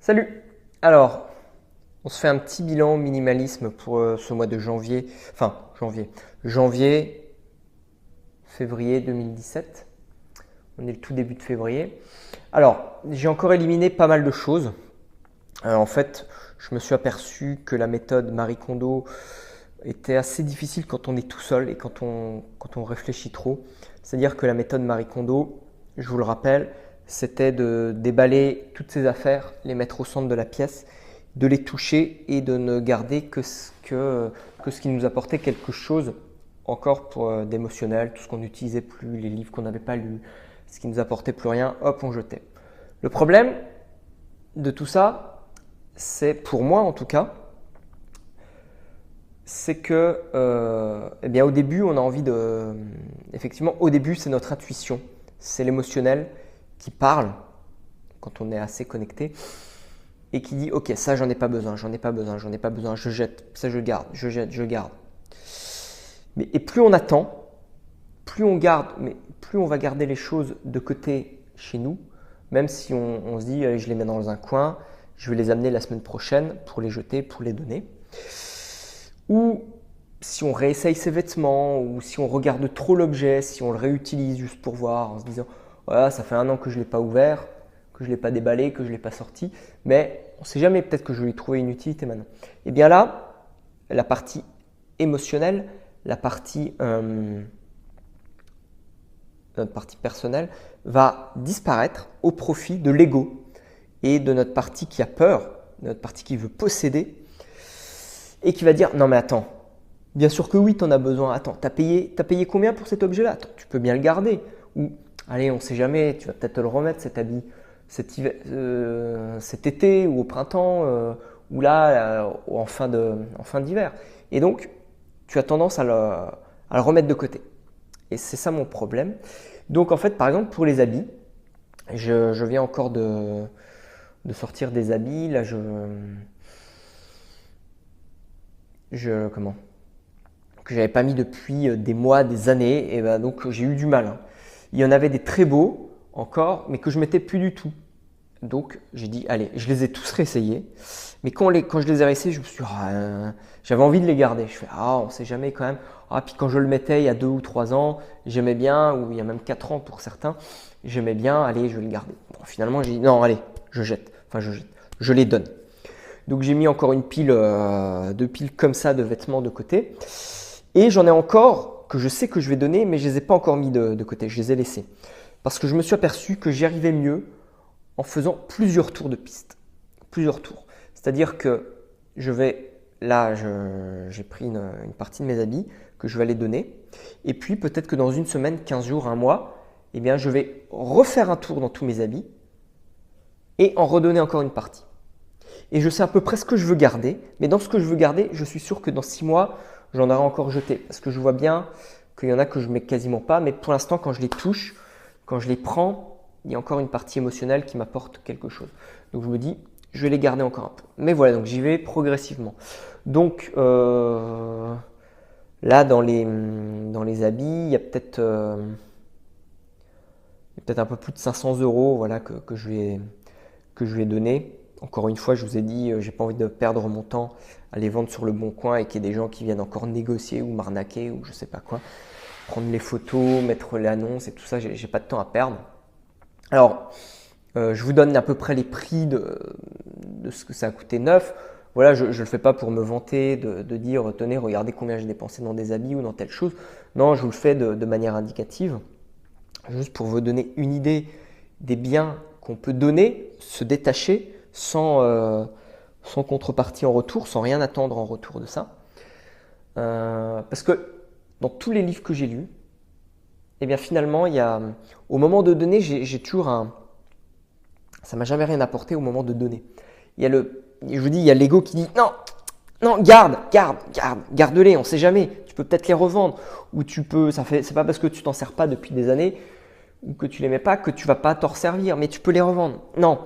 Salut! Alors, on se fait un petit bilan minimalisme pour ce mois de janvier, janvier, février 2017. On est le tout début de février. Alors, j'ai encore éliminé pas mal de choses. En fait, je me suis aperçu que la méthode Marie Kondo était assez difficile quand on est tout seul et quand on réfléchit trop. C'est-à-dire que la méthode Marie Kondo, je vous le rappelle, c'était de déballer toutes ces affaires, les mettre au centre de la pièce, de les toucher et de ne garder que ce qui nous apportait quelque chose encore d'émotionnel, tout ce qu'on n'utilisait plus, les livres qu'on n'avait pas lus, ce qui nous apportait plus rien, hop, on jetait. Le problème de tout ça, c'est pour moi en tout cas, c'est que eh bien, au début, on a envie de… Effectivement, au début, c'est notre intuition, c'est l'émotionnel qui parle quand on est assez connecté et qui dit « Ok, ça, j'en ai pas besoin, j'en ai pas besoin, j'en ai pas besoin, je jette, ça, je garde, je jette, je garde. » Et plus on attend, plus on garde, mais plus on va garder les choses de côté chez nous, même si on se dit « Je les mets dans un coin, je vais les amener la semaine prochaine pour les jeter, pour les donner. » Ou si on réessaye ses vêtements, ou si on regarde trop l'objet, si on le réutilise juste pour voir, en se disant voilà, ça fait 1 an que je ne l'ai pas ouvert, que je ne l'ai pas déballé, que je ne l'ai pas sorti, mais on ne sait jamais, peut-être que je lui ai trouvé une utilité maintenant. Et bien là, la partie émotionnelle, la partie, notre partie personnelle va disparaître au profit de l'ego et de notre partie qui a peur, de notre partie qui veut posséder, et qui va dire non mais attends, bien sûr que oui, tu en as besoin, attends, t'as payé combien pour cet objet-là? Attends, tu peux bien le garder. Ou allez, on ne sait jamais, tu vas peut-être te le remettre cet habit cet été ou au printemps ou là en fin d'hiver. Et donc, tu as tendance à le remettre de côté. Et c'est ça mon problème. Donc en fait, par exemple, pour les habits, je viens encore de sortir des habits. Là, que j'avais pas mis depuis des mois, des années, et ben donc j'ai eu du mal. Hein. Il y en avait des très beaux encore, mais que je mettais plus du tout. Donc j'ai dit allez, je les ai tous réessayés, mais quand je les ai réessayés, je me suis j'avais envie de les garder. Je fais on sait jamais quand même. Puis quand je le mettais il y a 2 ou 3 ans, j'aimais bien, ou il y a même 4 ans pour certains, j'aimais bien, allez, je vais le garder. Bon, finalement j'ai dit non, allez, je jette, je les donne. Donc j'ai mis encore une pile, 2 piles comme ça de vêtements de côté. Et j'en ai encore que je sais que je vais donner, mais je ne les ai pas encore mis de côté, je les ai laissés. Parce que je me suis aperçu que j'y arrivais mieux en faisant plusieurs tours de piste. Plusieurs tours. C'est-à-dire que j'ai pris une partie de mes habits que je vais aller donner. Et puis peut-être que dans une semaine, 15 jours, 1 mois, eh bien, je vais refaire un tour dans tous mes habits et en redonner encore une partie. Et je sais à peu près ce que je veux garder, mais dans ce que je veux garder, je suis sûr que dans 6 mois, j'en aurai encore jeté. Parce que je vois bien qu'il y en a que je ne mets quasiment pas, mais pour l'instant, quand je les touche, quand je les prends, il y a encore une partie émotionnelle qui m'apporte quelque chose. Donc je me dis, je vais les garder encore un peu. Mais voilà, donc j'y vais progressivement. Donc là, dans les habits, il y a peut-être un peu plus de 500 € voilà, que je lui ai donné. Encore une fois, je vous ai dit, j'ai pas envie de perdre mon temps à les vendre sur le bon coin et qu'il y ait des gens qui viennent encore négocier ou m'arnaquer ou je sais pas quoi. Prendre les photos, mettre l'annonce et tout ça, j'ai pas de temps à perdre. Alors, je vous donne à peu près les prix de ce que ça a coûté neuf. Voilà, je le fais pas pour me vanter, de dire tenez, regardez combien j'ai dépensé dans des habits ou dans telle chose. Non, je vous le fais de manière indicative, juste pour vous donner une idée des biens qu'on peut donner, se détacher sans contrepartie en retour, sans rien attendre en retour de ça. Parce que dans tous les livres que j'ai lus, eh bien finalement, au moment de donner, j'ai toujours ça m'a jamais rien apporté au moment de donner. Je vous dis, il y a l'ego qui dit non, garde-les, on sait jamais, tu peux peut-être les revendre, ou c'est pas parce que tu t'en sers pas depuis des années, ou que tu les mets pas, que tu vas pas t'en servir, mais tu peux les revendre. Non.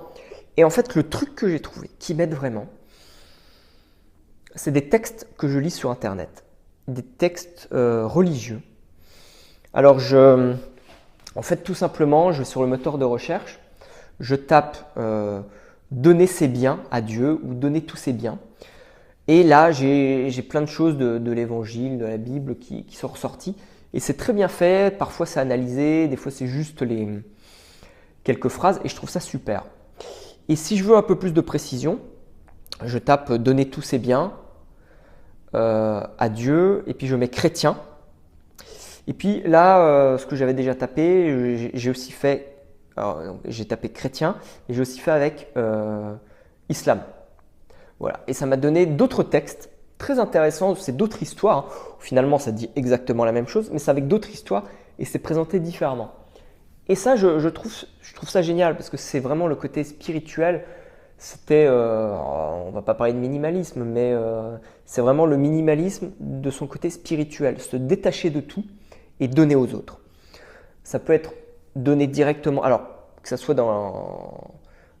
Et en fait, le truc que j'ai trouvé qui m'aide vraiment, c'est des textes que je lis sur Internet, des textes religieux. Alors, en fait, tout simplement, je vais sur le moteur de recherche, je tape donner ses biens à Dieu ou donner tous ses biens. Et là, j'ai plein de choses de l'évangile, de la Bible qui sont ressorties. Et c'est très bien fait, parfois c'est analysé, des fois c'est juste quelques phrases et je trouve ça super. Et si je veux un peu plus de précision, je tape donner tous ses biens à Dieu et puis je mets chrétien. Et puis là, ce que j'avais déjà tapé, j'ai aussi fait, j'ai tapé chrétien et j'ai aussi fait avec islam. Voilà. Et ça m'a donné d'autres textes très intéressants, c'est d'autres histoires. Hein. Finalement, ça dit exactement la même chose, mais c'est avec d'autres histoires et c'est présenté différemment. Et ça, je trouve ça génial parce que c'est vraiment le côté spirituel. C'était, on va pas parler de minimalisme, mais c'est vraiment le minimalisme de son côté spirituel, se détacher de tout et donner aux autres. Ça peut être donné directement, alors que ça soit dans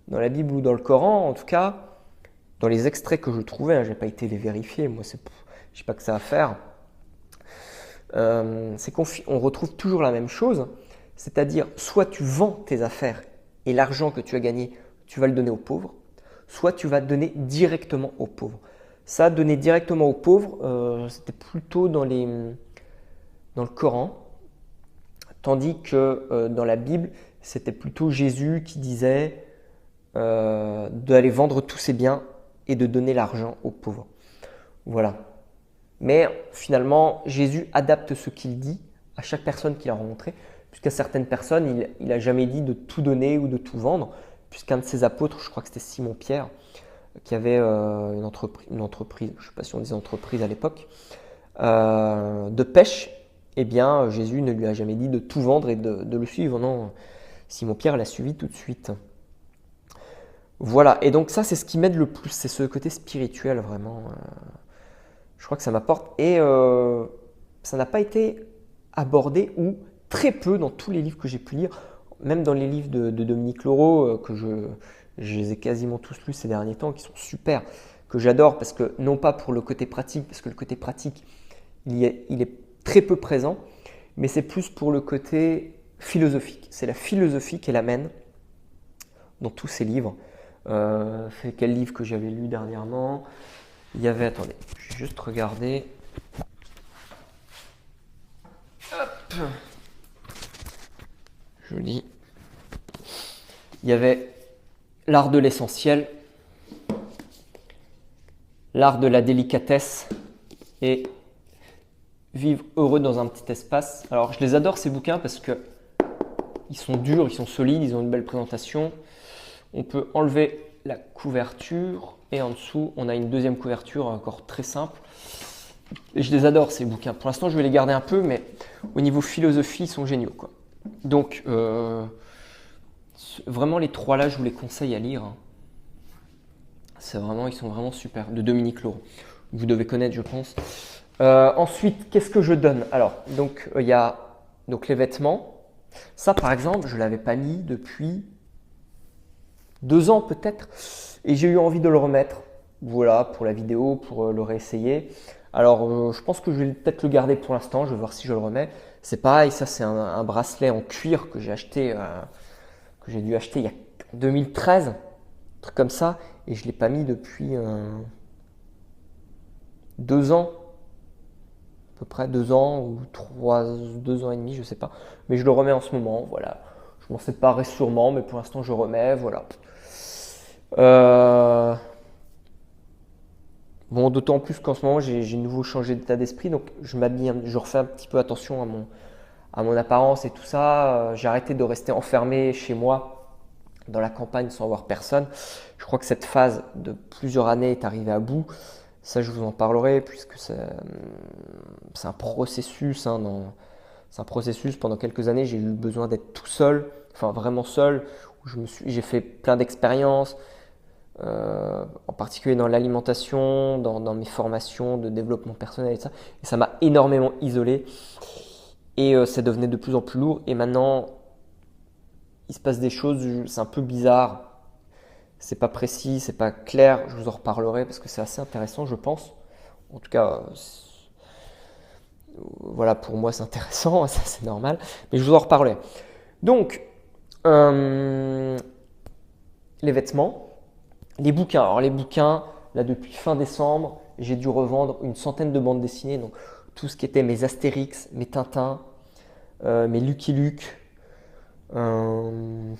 la Bible ou dans le Coran, en tout cas, dans les extraits que je trouvais, hein, je n'ai pas été les vérifier, moi je n'ai pas que ça à faire, c'est qu'on retrouve toujours la même chose, c'est-à-dire soit tu vends tes affaires et l'argent que tu as gagné, tu vas le donner aux pauvres, soit tu vas donner directement aux pauvres. Ça, donner directement aux pauvres, c'était plutôt dans le Coran, tandis que dans la Bible, c'était plutôt Jésus qui disait d'aller vendre tous ses biens et de donner l'argent aux pauvres. Voilà. Mais finalement, Jésus adapte ce qu'il dit à chaque personne qu'il a rencontrée, puisqu'à certaines personnes, il n'a jamais dit de tout donner ou de tout vendre, puisqu'un de ses apôtres, je crois que c'était Simon-Pierre, qui avait une entreprise, je ne sais pas si on disait entreprise à l'époque, de pêche, eh bien, Jésus ne lui a jamais dit de tout vendre et de le suivre. Non, Simon-Pierre l'a suivi tout de suite. Voilà, et donc ça, c'est ce qui m'aide le plus, c'est ce côté spirituel, vraiment. Je crois que ça m'apporte, et ça n'a pas été abordé, ou très peu dans tous les livres que j'ai pu lire, même dans les livres de Dominique Leroux, que je les ai quasiment tous lus ces derniers temps, qui sont super, que j'adore, parce que non pas pour le côté pratique, parce que le côté pratique, il est très peu présent, mais c'est plus pour le côté philosophique. C'est la philosophie qu'elle amène dans tous ces livres. C'est quel livre que j'avais lu dernièrement? Il y avait, attendez, je vais juste regarder. Hop. Joli. Il y avait l'art de l'essentiel, l'art de la délicatesse et vivre heureux dans un petit espace. Alors, je les adore ces bouquins parce que ils sont durs, ils sont solides, ils ont une belle présentation. On peut enlever la couverture et en dessous, on a une deuxième couverture encore très simple. Et je les adore ces bouquins. Pour l'instant, je vais les garder un peu, mais au niveau philosophie, ils sont géniaux, quoi. Donc, vraiment les trois là, je vous les conseille à lire. Ils sont vraiment super. De Dominique Leroux. Vous devez connaître, je pense. Ensuite, qu'est-ce que je donne? Alors, donc il y a donc les vêtements. Ça, par exemple, je l'avais pas mis depuis 2 ans peut-être, et j'ai eu envie de le remettre. Voilà, pour la vidéo, pour le réessayer. Alors, je pense que je vais peut-être le garder pour l'instant. Je vais voir si je le remets. C'est pareil, ça c'est un bracelet en cuir que j'ai acheté, que j'ai dû acheter il y a 2013, un truc comme ça, et je l'ai pas mis depuis 2 ans. À peu près 2 ans ou 2 ans et demi, je sais pas. Mais je le remets en ce moment, voilà. Je m'en séparerai sûrement, mais pour l'instant je remets, voilà. Bon, d'autant plus qu'en ce moment j'ai de nouveau changé d'état d'esprit, donc je m'habille, je refais un petit peu attention à mon apparence et tout ça. J'ai arrêté de rester enfermé chez moi dans la campagne sans voir personne. Je crois que cette phase de plusieurs années est arrivée à bout. Ça, je vous en parlerai puisque c'est un processus. C'est un processus. Pendant quelques années, j'ai eu besoin d'être tout seul, enfin vraiment seul. Où j'ai fait plein d'expériences, en particulier dans l'alimentation, dans mes formations de développement personnel et ça. Et ça m'a énormément isolé. Et ça devenait de plus en plus lourd. Et maintenant, il se passe des choses, c'est un peu bizarre. C'est pas précis, c'est pas clair, je vous en reparlerai parce que c'est assez intéressant, je pense. En tout cas, voilà, pour moi c'est intéressant, ça c'est normal, mais je vous en reparlerai. Donc, les vêtements, Les bouquins. Alors les bouquins, là depuis fin décembre, j'ai dû revendre une centaine de bandes dessinées. Donc tout ce qui était mes Astérix, mes Tintins, mes Lucky Luke, euh,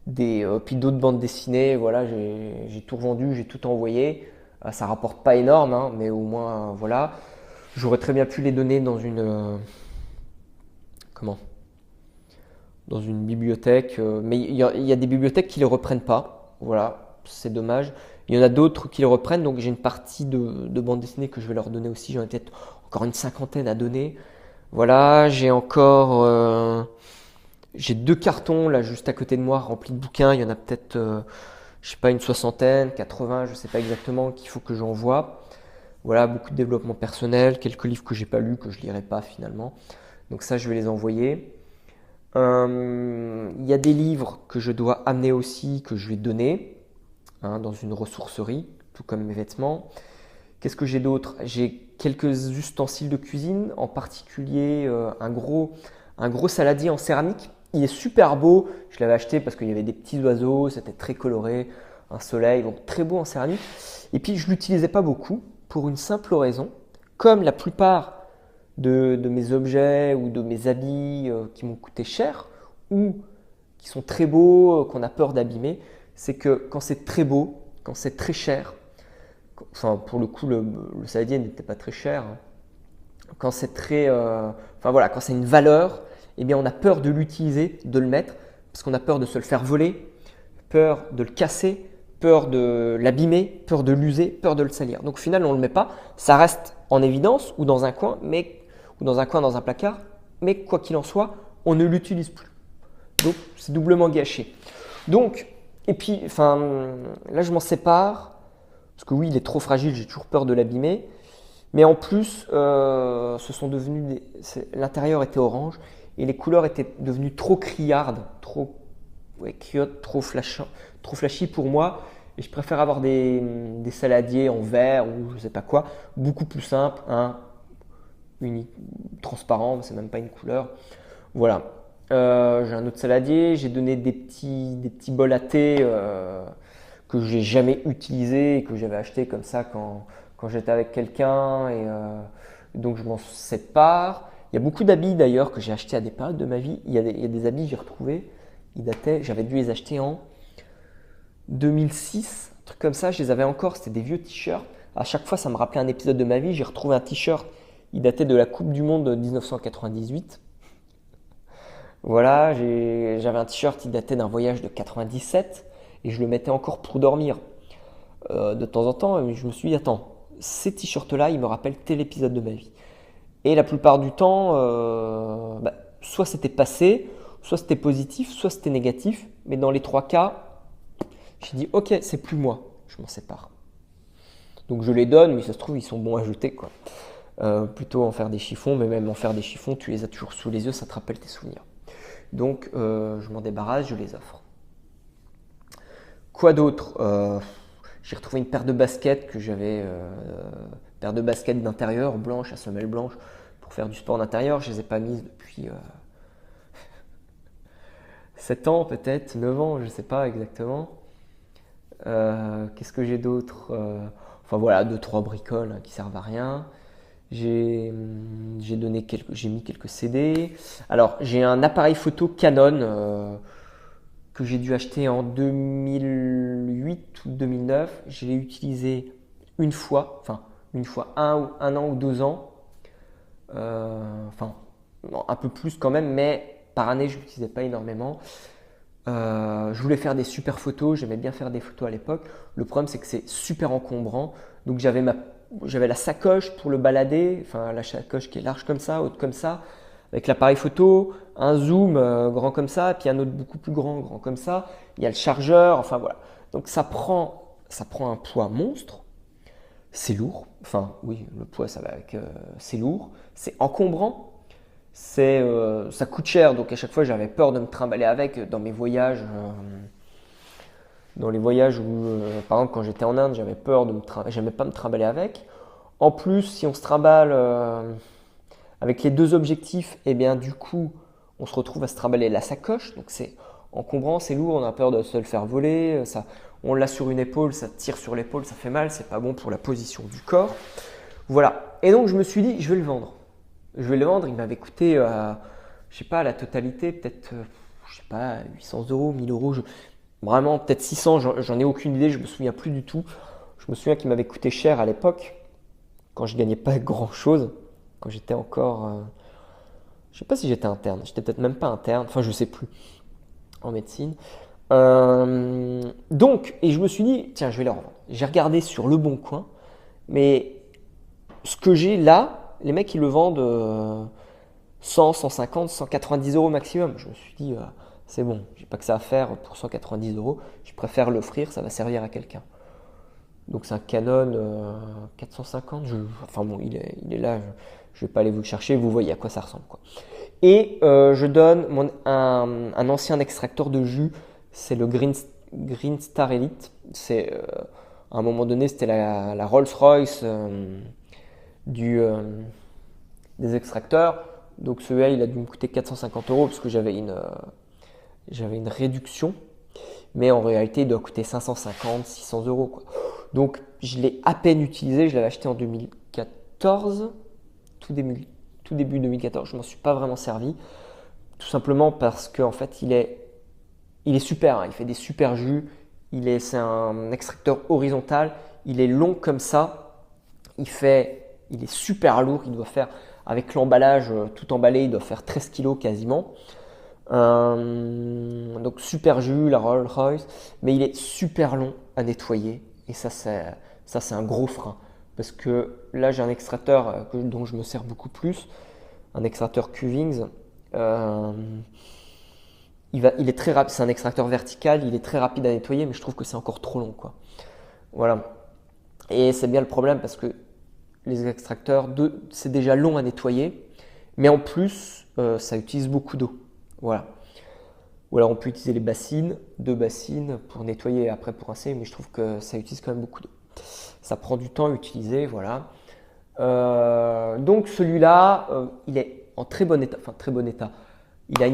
puis d'autres bandes dessinées. Voilà, j'ai tout revendu, j'ai tout envoyé. Ça rapporte pas énorme, hein, mais au moins voilà. J'aurais très bien pu les donner dans une comment? Dans une bibliothèque, mais il y a des bibliothèques qui les reprennent pas. Voilà, c'est dommage. Il y en a d'autres qui les reprennent, donc j'ai une partie de bande dessinée que je vais leur donner aussi. J'en ai peut-être encore une cinquantaine à donner. Voilà, j'ai 2 cartons là juste à côté de moi remplis de bouquins. Il y en a peut-être, je sais pas, une soixantaine, 80, je sais pas exactement, qu'il faut que j'envoie. Voilà, beaucoup de développement personnel, quelques livres que j'ai pas lus, que je lirai pas finalement. Donc ça, je vais les envoyer. Il y a des livres que je dois amener aussi, que je vais donner, hein, dans une ressourcerie, tout comme mes vêtements. Qu'est-ce que j'ai d'autre? J'ai quelques ustensiles de cuisine, en particulier un gros saladier en céramique. Il est super beau, je l'avais acheté parce qu'il y avait des petits oiseaux, c'était très coloré, un soleil, donc très beau en céramique. Et puis je ne l'utilisais pas beaucoup pour une simple raison, comme la plupart de mes objets ou de mes habits qui m'ont coûté cher ou qui sont très beaux, qu'on a peur d'abîmer, c'est que quand c'est très beau, quand c'est très cher, enfin pour le coup le saladier n'était pas très cher, hein. Quand c'est enfin voilà, quand c'est une valeur, eh bien on a peur de l'utiliser, de le mettre, parce qu'on a peur de se le faire voler, peur de le casser, peur de l'abîmer, peur de l'user, peur de le salir. Donc au final on ne le met pas, ça reste en évidence ou dans un coin, dans un placard, mais quoi qu'il en soit, on ne l'utilise plus. Donc c'est doublement gâché. Donc, et puis, enfin, là je m'en sépare, parce que oui, il est trop fragile, j'ai toujours peur de l'abîmer. Mais en plus, l'intérieur était orange et les couleurs étaient devenues trop criardes, trop criottes, trop flashy pour moi. Et je préfère avoir des saladiers en verre ou je sais pas quoi, beaucoup plus simple, hein, transparent, c'est même pas une couleur. Voilà. J'ai un autre saladier, j'ai donné des petits bols à thé que j'ai jamais utilisés et que j'avais acheté comme ça quand j'étais avec quelqu'un et donc je m'en sépare. Il y a beaucoup d'habits d'ailleurs que j'ai achetés à des périodes de ma vie. Il y a des habits que j'ai retrouvés, j'avais dû les acheter en 2006, un truc comme ça, je les avais encore, c'était des vieux t-shirts. À chaque fois, ça me rappelait un épisode de ma vie. J'ai retrouvé un t-shirt, il datait de la Coupe du Monde de 1998. Voilà, j'avais un t-shirt qui datait d'un voyage de 97 et je le mettais encore pour dormir de temps en temps. Et je me suis dit, attends, ces t-shirts-là, ils me rappellent tel épisode de ma vie. Et la plupart du temps, soit c'était passé, soit c'était positif, soit c'était négatif. Mais dans les 3 cas, j'ai dit, ok, c'est plus moi, je m'en sépare. Donc je les donne, mais ça se trouve, ils sont bons à jeter, quoi. Plutôt en faire des chiffons, mais même en faire des chiffons, tu les as toujours sous les yeux, ça te rappelle tes souvenirs. Donc je m'en débarrasse, je les offre. Quoi d'autre? J'ai retrouvé une paire de baskets que j'avais, paire de baskets d'intérieur, blanches, à semelle blanche, pour faire du sport d'intérieur. Je les ai pas mises depuis 7 ans peut-être, 9 ans, je ne sais pas exactement. Qu'est-ce que j'ai d'autre? Enfin voilà, 2-3 bricoles hein, qui servent à rien. J'ai mis quelques CD. Alors, j'ai un appareil photo Canon que j'ai dû acheter en 2008 ou 2009. Je l'ai utilisé un an ou 2 ans. Enfin, non, un peu plus quand même, mais par année, je ne l'utilisais pas énormément. Je voulais faire des super photos, j'aimais bien faire des photos à l'époque. Le problème, c'est que c'est super encombrant. Donc, j'avais la sacoche pour le balader, enfin la sacoche qui est large comme ça, haute comme ça, avec l'appareil photo, un zoom grand comme ça, puis un autre beaucoup plus grand, grand comme ça. Il y a le chargeur, enfin voilà. Donc ça prend un poids monstre. C'est lourd. Enfin oui, le poids ça va avec. C'est lourd. C'est encombrant. Ça coûte cher. Donc à chaque fois j'avais peur de me trimballer avec dans mes voyages. Dans les voyages où, par exemple, quand j'étais en Inde, j'avais peur j'aimais pas me trimballer avec. En plus, si on se trimballe avec les deux objectifs, et bien du coup, on se retrouve à se trimballer la sacoche. Donc c'est encombrant, c'est lourd, on a peur de se le faire voler. On l'a sur une épaule, ça tire sur l'épaule, ça fait mal, c'est pas bon pour la position du corps. Voilà. Et donc je me suis dit, je vais le vendre. Je vais le vendre, il m'avait coûté, je sais pas, la totalité, peut-être, je sais pas, 800 euros, 1000 euros, vraiment peut-être 600, j'en ai aucune idée, je me souviens plus du tout. Je me souviens qu'il m'avait coûté cher à l'époque, quand je gagnais pas grand-chose, quand j'étais encore, je sais pas si j'étais interne, j'étais peut-être même pas interne, enfin je sais plus, en médecine. Donc, et je me suis dit, tiens, je vais le revendre. J'ai regardé sur Le Bon Coin, mais ce que j'ai là, les mecs ils le vendent 100, 150, 190 euros maximum. Je me suis dit, c'est bon, j'ai pas que ça à faire pour 190 euros, je préfère l'offrir, ça va servir à quelqu'un. Donc c'est un Canon 450, enfin bon, il est là, je vais pas aller vous le chercher, vous voyez à quoi ça ressemble, quoi. Et je donne un ancien extracteur de jus, c'est le Green Star Elite. C'est à un moment donné, c'était la Rolls-Royce des extracteurs. Donc celui-là, il a dû me coûter 450 euros parce que j'avais une réduction. Mais en réalité, il doit coûter 550, 600 euros, quoi. Donc je l'ai à peine utilisé, je l'avais acheté en 2014, tout début 2014, je m'en suis pas vraiment servi. Tout simplement parce qu'en fait, il est super, hein, il fait des super jus, c'est un extracteur horizontal, il est long comme ça, il est super lourd, il doit faire, avec l'emballage tout emballé, il doit faire 13 kg quasiment. Donc super jus, la Rolls-Royce, mais il est super long à nettoyer et ça c'est un gros frein parce que là j'ai un extracteur dont je me sers beaucoup plus, un extracteur Cuvings. Il est très rapide, c'est un extracteur vertical, il est très rapide à nettoyer, mais je trouve que c'est encore trop long, quoi. Voilà. Et c'est bien le problème parce que les extracteurs, c'est déjà long à nettoyer, mais en plus ça utilise beaucoup d'eau. Voilà. Ou alors on peut utiliser les bassines, 2 bassines pour nettoyer et après pour rincer, mais je trouve que ça utilise quand même beaucoup d'eau. Ça prend du temps à utiliser, voilà. Donc celui-là, il est en très bon état, enfin très bon état. Il a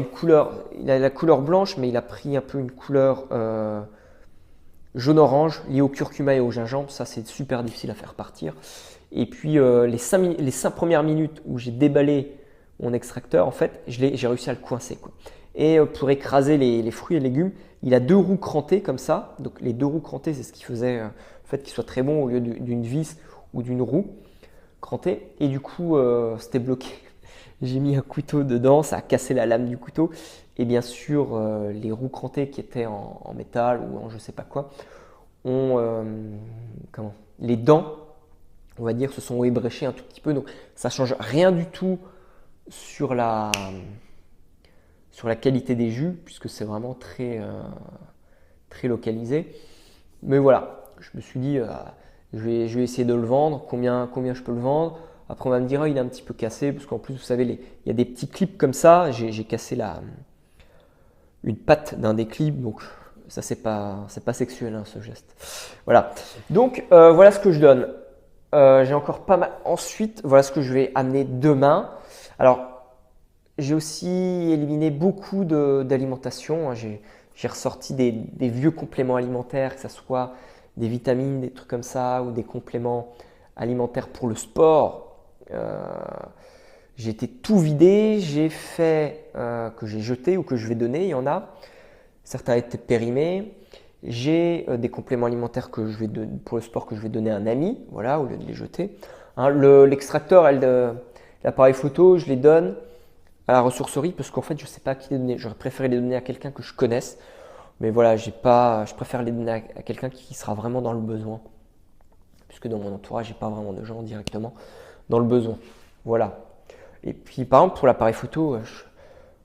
la couleur blanche, mais il a pris un peu une couleur jaune-orange liée au curcuma et au gingembre. Ça, c'est super difficile à faire partir. Et puis les 5 premières minutes où j'ai déballé mon extracteur, en fait, j'ai réussi à le coincer, quoi. Et pour écraser les fruits et légumes, il a 2 roues crantées comme ça. Donc les 2 roues crantées, c'est ce qui faisait le fait qu'il soit très bon au lieu d'une vis ou d'une roue crantée. Et du coup, c'était bloqué. J'ai mis un couteau dedans, ça a cassé la lame du couteau. Et bien sûr, les roues crantées qui étaient en métal ou en je sais pas quoi, les dents, on va dire, se sont ébréchées un tout petit peu. Donc ça change rien du tout sur la qualité des jus, puisque c'est vraiment très, très localisé. Mais voilà, je me suis dit, je vais essayer de le vendre. Combien je peux le vendre? Après, on va me dire, il est un petit peu cassé, parce qu'en plus, vous savez, il y a des petits clips comme ça. J'ai cassé une patte d'un des clips, donc ça, c'est pas sexuel, hein, ce geste. Voilà. Donc, voilà ce que je donne. J'ai encore pas mal. Ensuite, voilà ce que je vais amener demain. Alors, j'ai aussi éliminé beaucoup d'alimentation. J'ai ressorti des vieux compléments alimentaires, que ce soit des vitamines, des trucs comme ça, ou des compléments alimentaires pour le sport. J'ai été tout vidé, j'ai fait que j'ai jeté ou que je vais donner, il y en a. Certains étaient périmés. J'ai des compléments alimentaires pour le sport que je vais donner à un ami, voilà, au lieu de les jeter. Hein, l'extracteur, l'appareil photo, je les donne à la ressourcerie parce qu'en fait, je ne sais pas à qui les donner. J'aurais préféré les donner à quelqu'un que je connaisse. Mais voilà, je préfère les donner à quelqu'un qui sera vraiment dans le besoin. Puisque dans mon entourage, j'ai pas vraiment de gens directement dans le besoin. Voilà. Et puis, par exemple, pour l'appareil photo,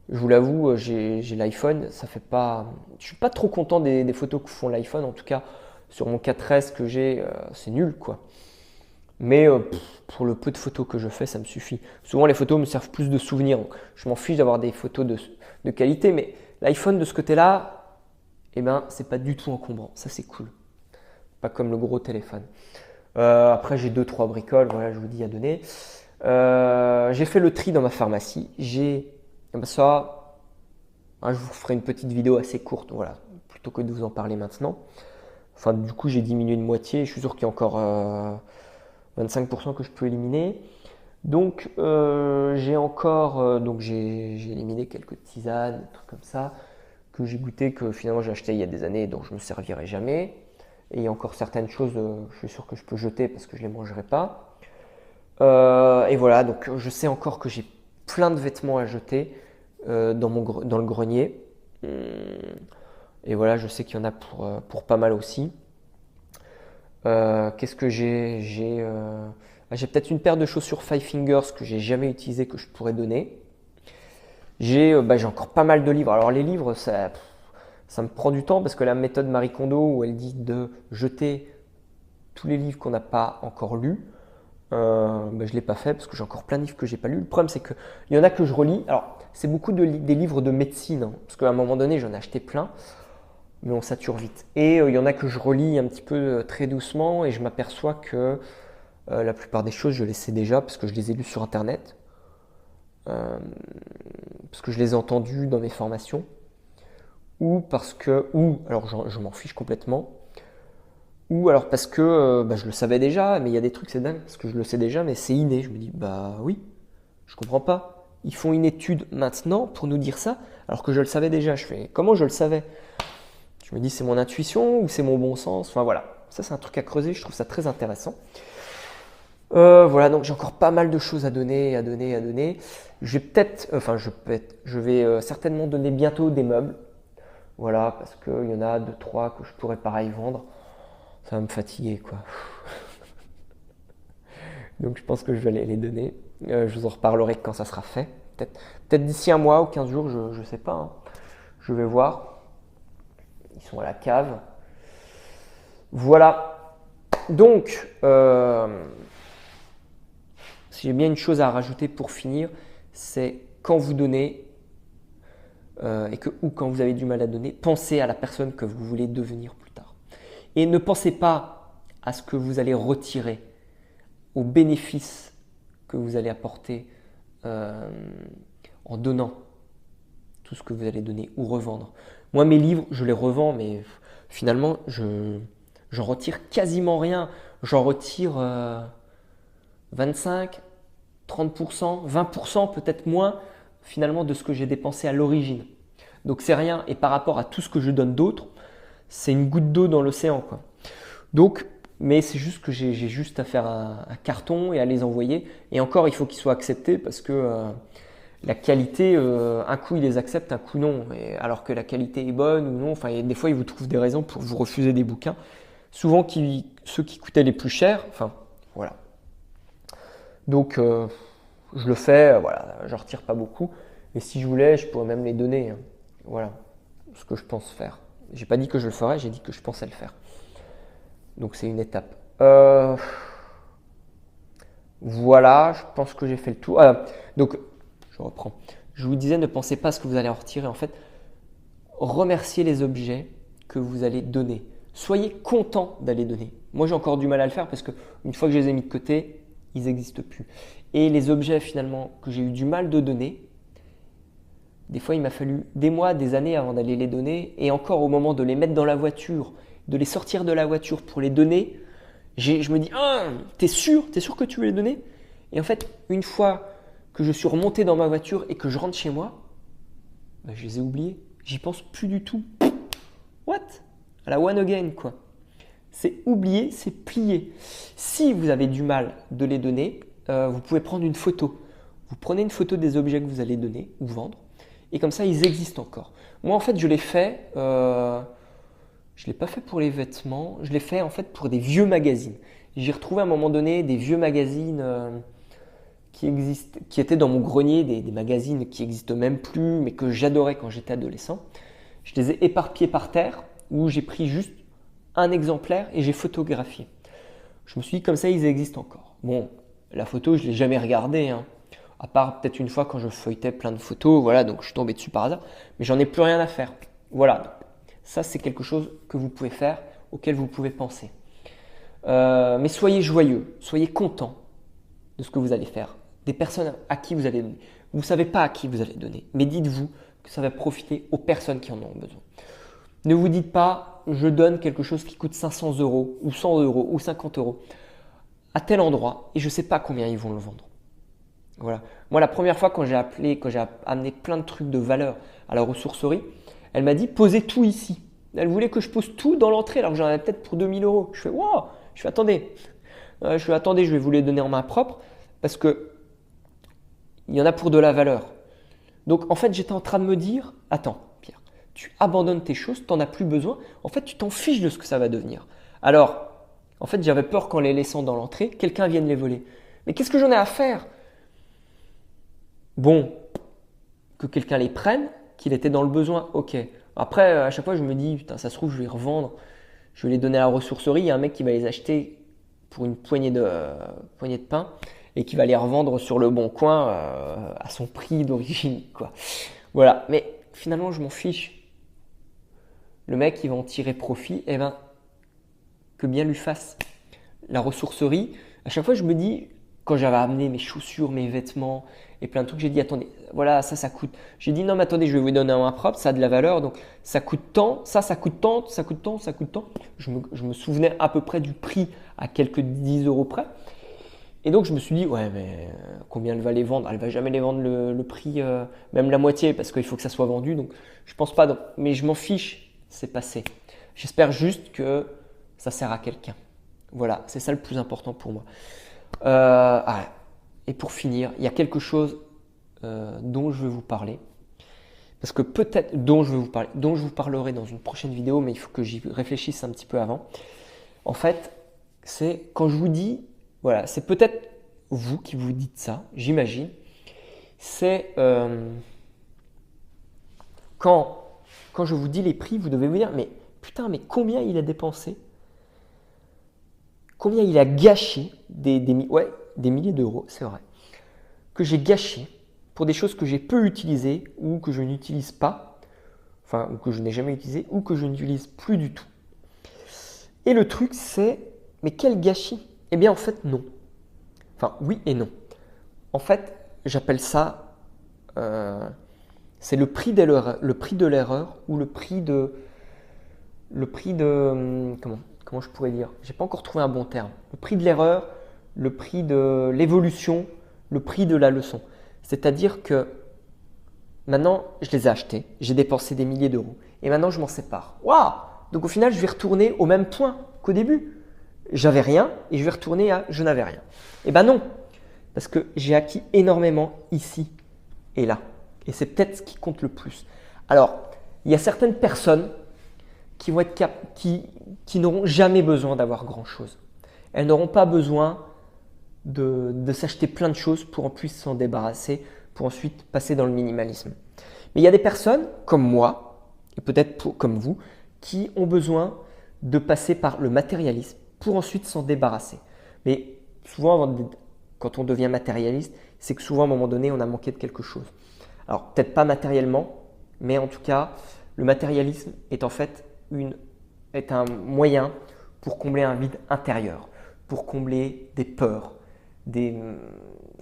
je vous l'avoue, j'ai l'iPhone. Je suis pas trop content des photos que font l'iPhone. En tout cas, sur mon 4S que j'ai, c'est nul, quoi. Mais pour le peu de photos que je fais, ça me suffit. Souvent, les photos me servent plus de souvenirs. Donc, je m'en fiche d'avoir des photos de qualité. Mais l'iPhone, de ce côté-là, eh ben, c'est pas du tout encombrant. Ça, c'est cool. Pas comme le gros téléphone. Après, j'ai 2-3 bricoles. Voilà, je vous dis à donner. J'ai fait le tri dans ma pharmacie. Ça, Je vous ferai une petite vidéo assez courte, voilà, plutôt que de vous en parler maintenant. Enfin, du coup, j'ai diminué de moitié. Je suis sûr qu'il y a encore 25% que je peux éliminer. Donc, j'ai éliminé quelques tisanes, des trucs comme ça, que j'ai goûté, que finalement j'ai acheté il y a des années, dont je ne me servirai jamais. Et il y a encore certaines choses, je suis sûr que je peux jeter parce que je ne les mangerai pas. Et voilà, donc je sais encore que j'ai plein de vêtements à jeter dans le grenier. Et voilà, je sais qu'il y en a pour pas mal aussi. Qu'est-ce que j'ai? J'ai peut-être une paire de chaussures Five Fingers que j'ai jamais utilisées que je pourrais donner. J'ai encore pas mal de livres. Alors les livres, ça me prend du temps parce que la méthode Marie Kondo où elle dit de jeter tous les livres qu'on n'a pas encore lus, je ne l'ai pas fait parce que j'ai encore plein de livres que j'ai pas lus. Le problème c'est qu'il y en a que je relis. Alors c'est beaucoup des livres de médecine hein, parce qu'à un moment donné j'en ai acheté plein. Mais on sature vite. Et il y en a que je relis un petit peu très doucement et je m'aperçois que la plupart des choses, je les sais déjà parce que je les ai lues sur Internet, parce que je les ai entendues dans mes formations, ou alors je m'en fiche complètement, ou alors parce que je le savais déjà, mais il y a des trucs, c'est dingue, parce que je le sais déjà, mais c'est inné. Je me dis, bah oui, je comprends pas. Ils font une étude maintenant pour nous dire ça, alors que je le savais déjà. Je fais, comment je le savais? Je me dis c'est mon intuition ou c'est mon bon sens. Enfin voilà, ça c'est un truc à creuser, je trouve ça très intéressant. Voilà, donc j'ai encore pas mal de choses à donner. Je vais certainement donner bientôt des meubles. Voilà, parce qu'il y en a 2-3 que je pourrais pareil vendre. Ça va me fatiguer quoi. Donc je pense que je vais aller les donner. Je vous en reparlerai quand ça sera fait. Peut-être d'ici un mois ou 15 jours, je ne sais pas. Hein. Je vais voir. Ils sont à la cave. Voilà. Donc, si j'ai bien une chose à rajouter pour finir, c'est quand vous donnez ou quand vous avez du mal à donner, pensez à la personne que vous voulez devenir plus tard. Et ne pensez pas à ce que vous allez retirer, aux bénéfices que vous allez apporter en donnant tout ce que vous allez donner ou revendre. Moi, mes livres, je les revends, mais finalement, j'en retire quasiment rien. J'en retire 25, 30%, 20%, peut-être moins, finalement, de ce que j'ai dépensé à l'origine. Donc, c'est rien. Et par rapport à tout ce que je donne d'autre, c'est une goutte d'eau dans l'océan, quoi. Donc, mais c'est juste que j'ai juste à faire un carton et à les envoyer. Et encore, il faut qu'ils soient acceptés parce que la qualité, un coup ils les acceptent, un coup non. Alors que la qualité est bonne ou non. Enfin, des fois, ils vous trouvent des raisons pour vous refuser des bouquins. Souvent, ceux qui coûtaient les plus chers. Enfin, voilà. Donc, je le fais. Voilà, je retire pas beaucoup. Et si je voulais, je pourrais même les donner. Hein. Voilà, ce que je pense faire. J'ai pas dit que je le ferais, j'ai dit que je pensais le faire. Donc, c'est une étape. Voilà, je pense que j'ai fait le tour. Donc, je reprends. Je vous disais, ne pensez pas à ce que vous allez en retirer. En fait, remerciez les objets que vous allez donner. Soyez content d'aller donner. Moi, j'ai encore du mal à le faire parce que une fois que je les ai mis de côté, ils n'existent plus. Et les objets finalement que j'ai eu du mal de donner, des fois, il m'a fallu des mois, des années avant d'aller les donner. Et encore au moment de les mettre dans la voiture, de les sortir de la voiture pour les donner, je me dis, t'es sûr que tu veux les donner? Et en fait, une fois que je suis remonté dans ma voiture et que je rentre chez moi, je les ai oubliés. J'y pense plus du tout. What? À la one again, quoi. C'est oublié, c'est plié. Si vous avez du mal de les donner, vous pouvez prendre une photo. Vous prenez une photo des objets que vous allez donner ou vendre et comme ça, ils existent encore. Moi, en fait, je l'ai fait. Je ne l'ai pas fait pour les vêtements. Je l'ai fait en fait pour des vieux magazines. J'ai retrouvé à un moment donné des vieux magazines qui étaient dans mon grenier, des magazines qui n'existent même plus, mais que j'adorais quand j'étais adolescent. Je les ai éparpillés par terre, où j'ai pris juste un exemplaire et j'ai photographié. Je me suis dit, comme ça, ils existent encore. Bon, la photo, je ne l'ai jamais regardée, hein, à part peut-être une fois quand je feuilletais plein de photos, voilà, donc je suis tombé dessus par hasard, mais j'en ai plus rien à faire. Voilà, ça c'est quelque chose que vous pouvez faire, auquel vous pouvez penser. Mais soyez joyeux, soyez content de ce que vous allez faire, des personnes à qui vous allez donner. Vous ne savez pas à qui vous allez donner, mais dites-vous que ça va profiter aux personnes qui en ont besoin. Ne vous dites pas, je donne quelque chose qui coûte 500 euros ou 100 euros ou 50 euros à tel endroit et je ne sais pas combien ils vont le vendre. Voilà. Moi, la première fois quand j'ai amené plein de trucs de valeur à la ressourcerie, elle m'a dit posez tout ici. Elle voulait que je pose tout dans l'entrée alors que j'en avais peut-être pour 2000 euros. Je fais waouh, attendez, je vais vous les donner en main propre parce que il y en a pour de la valeur. Donc en fait, j'étais en train de me dire attends, Pierre, tu abandonnes tes choses, tu n'en as plus besoin. En fait, tu t'en fiches de ce que ça va devenir. Alors, en fait, j'avais peur qu'en les laissant dans l'entrée, quelqu'un vienne les voler. Mais qu'est-ce que j'en ai à faire? Bon, que quelqu'un les prenne, qu'il était dans le besoin, ok. Après, à chaque fois, je me dis, putain, ça se trouve, je vais les revendre, je vais les donner à la ressourcerie. Il y a un mec qui va les acheter pour une poignée de pain et qui va les revendre sur le bon coin à son prix d'origine, quoi. Voilà, mais finalement, je m'en fiche. Le mec, il va en tirer profit, et ben, que bien lui fasse. La ressourcerie, à chaque fois, je me dis, quand j'avais amené mes chaussures, mes vêtements et plein de trucs, j'ai dit attendez, voilà, ça coûte. J'ai dit non, mais attendez, je vais vous donner un main propre, ça a de la valeur, donc ça coûte tant, ça coûte tant, ça coûte tant, ça coûte tant. Je me souvenais à peu près du prix à quelques 10 euros près. Et donc je me suis dit ouais, mais combien elle va les vendre? Elle va jamais les vendre le prix, même la moitié, parce qu'il faut que ça soit vendu. Donc je pense pas, mais je m'en fiche, c'est passé. J'espère juste que ça sert à quelqu'un. Voilà, c'est ça le plus important pour moi. Et pour finir, il y a quelque chose dont je vais vous parler. Parce que peut-être dont je vous parlerai dans une prochaine vidéo, mais il faut que j'y réfléchisse un petit peu avant. En fait, c'est quand je vous dis, voilà, c'est peut-être vous qui vous dites ça, j'imagine. C'est quand je vous dis les prix, vous devez vous dire, mais putain, mais combien il a dépensé? Combien il a gâché des milliers d'euros, c'est vrai, que j'ai gâché pour des choses que j'ai peu utilisées ou que je n'utilise pas, enfin, ou que je n'ai jamais utilisées ou que je n'utilise plus du tout. Et le truc, c'est, mais quel gâchis? Eh bien, en fait, non. Enfin, oui et non. En fait, j'appelle ça, c'est le prix de l'erreur ou le prix de, comment je pourrais dire? J'ai pas encore trouvé un bon terme. Le prix de l'erreur, le prix de l'évolution, le prix de la leçon. C'est-à-dire que maintenant, je les ai achetés, j'ai dépensé des milliers d'euros et maintenant, je m'en sépare. Waouh! Donc au final, je vais retourner au même point qu'au début. J'avais rien et je vais retourner à je n'avais rien. Eh ben non, parce que j'ai acquis énormément ici et là. Et c'est peut-être ce qui compte le plus. Alors, il y a certaines personnes qui vont être qui n'auront jamais besoin d'avoir grand-chose. Elles n'auront pas besoin de s'acheter plein de choses pour en plus s'en débarrasser, pour ensuite passer dans le minimalisme. Mais il y a des personnes comme moi, et peut-être comme vous, qui ont besoin de passer par le matérialisme pour ensuite s'en débarrasser. Mais souvent, quand on devient matérialiste, c'est que souvent, à un moment donné, on a manqué de quelque chose. Alors, peut-être pas matériellement, mais en tout cas, le matérialisme est en fait un moyen pour combler un vide intérieur, pour combler des peurs,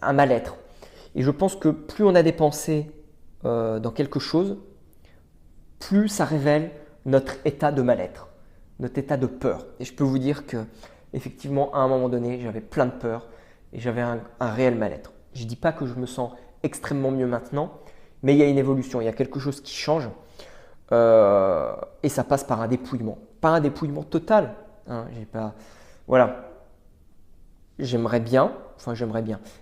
un mal-être. Et je pense que plus on a dépensé dans quelque chose, plus ça révèle notre état de mal-être, notre état de peur. Et je peux vous dire que effectivement, à un moment donné, j'avais plein de peur et j'avais un réel mal-être. Je ne dis pas que je me sens extrêmement mieux maintenant, mais il y a une évolution, il y a quelque chose qui change et ça passe par un dépouillement. Pas un dépouillement total. Hein, voilà. J'aimerais bien,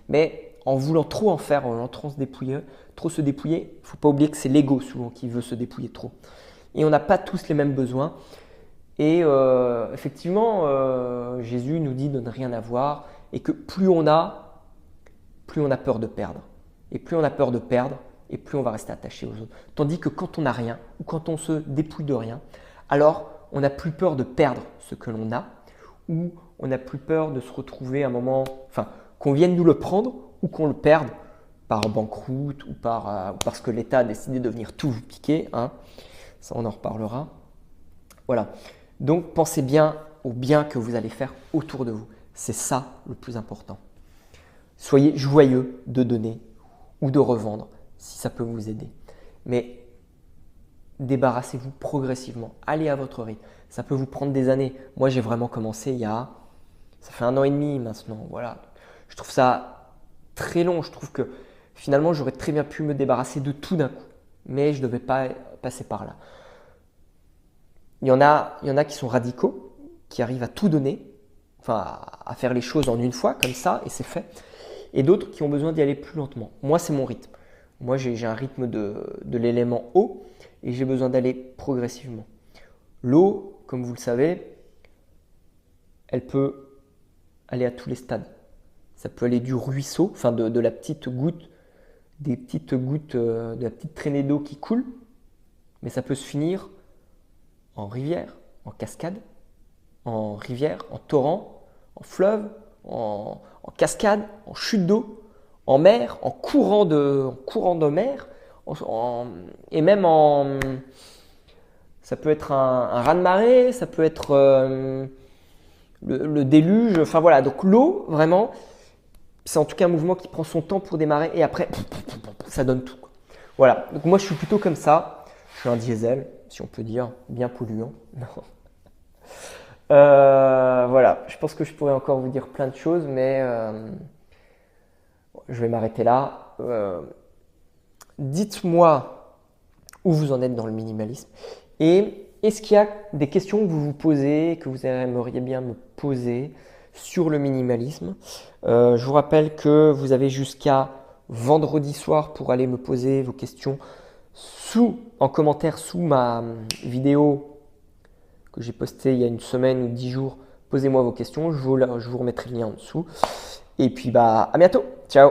mais en voulant trop en faire, en voulant trop se dépouiller, il ne faut pas oublier que c'est l'ego souvent qui veut se dépouiller trop. Et on n'a pas tous les mêmes besoins. Et effectivement, Jésus nous dit de ne rien avoir et que plus on a peur de perdre. Et plus on a peur de perdre, et plus on va rester attaché aux autres. Tandis que quand on n'a rien, ou quand on se dépouille de rien, alors on n'a plus peur de perdre ce que l'on a, ou on n'a plus peur de se retrouver à un moment, enfin, qu'on vienne nous le prendre, ou qu'on le perde par banqueroute, ou parce que l'État a décidé de venir tout vous piquer. Hein. Ça, on en reparlera. Voilà. Donc, pensez bien au bien que vous allez faire autour de vous. C'est ça le plus important. Soyez joyeux de donner ou de revendre si ça peut vous aider. Mais débarrassez-vous progressivement. Allez à votre rythme. Ça peut vous prendre des années. Moi, j'ai vraiment commencé ça fait 1 an et demi maintenant. Voilà. Je trouve ça très long. Je trouve que finalement, j'aurais très bien pu me débarrasser de tout d'un coup. Mais je ne devais pas passer par là. Il y en a qui sont radicaux, qui arrivent à tout donner, enfin à faire les choses en une fois, comme ça, et c'est fait. Et d'autres qui ont besoin d'y aller plus lentement. Moi, c'est mon rythme. Moi, j'ai un rythme de l'élément eau et j'ai besoin d'aller progressivement. L'eau, comme vous le savez, elle peut aller à tous les stades. Ça peut aller du ruisseau, enfin de la petite goutte, des petites gouttes, de la petite traînée d'eau qui coule, mais ça peut se finir en rivière, en cascade, en rivière, en torrent, en fleuve, en cascade, en chute d'eau, en mer, en courant de mer, et même ça peut être un raz-de-marée, ça peut être le déluge, enfin voilà. Donc l'eau, vraiment, c'est en tout cas un mouvement qui prend son temps pour démarrer et après, ça donne tout. Voilà, donc moi je suis plutôt comme ça, je suis un diesel, si on peut dire, bien polluant. Non. Voilà, je pense que je pourrais encore vous dire plein de choses, mais je vais m'arrêter là. Dites-moi où vous en êtes dans le minimalisme et est-ce qu'il y a des questions que vous vous posez, que vous aimeriez bien me poser sur le minimalisme. Je vous rappelle que vous avez jusqu'à vendredi soir pour aller me poser vos questions en commentaire sous ma vidéo que j'ai postée il y a une semaine ou 10 jours. Posez-moi vos questions, je vous remettrai le lien en dessous. Et puis à bientôt. Ciao.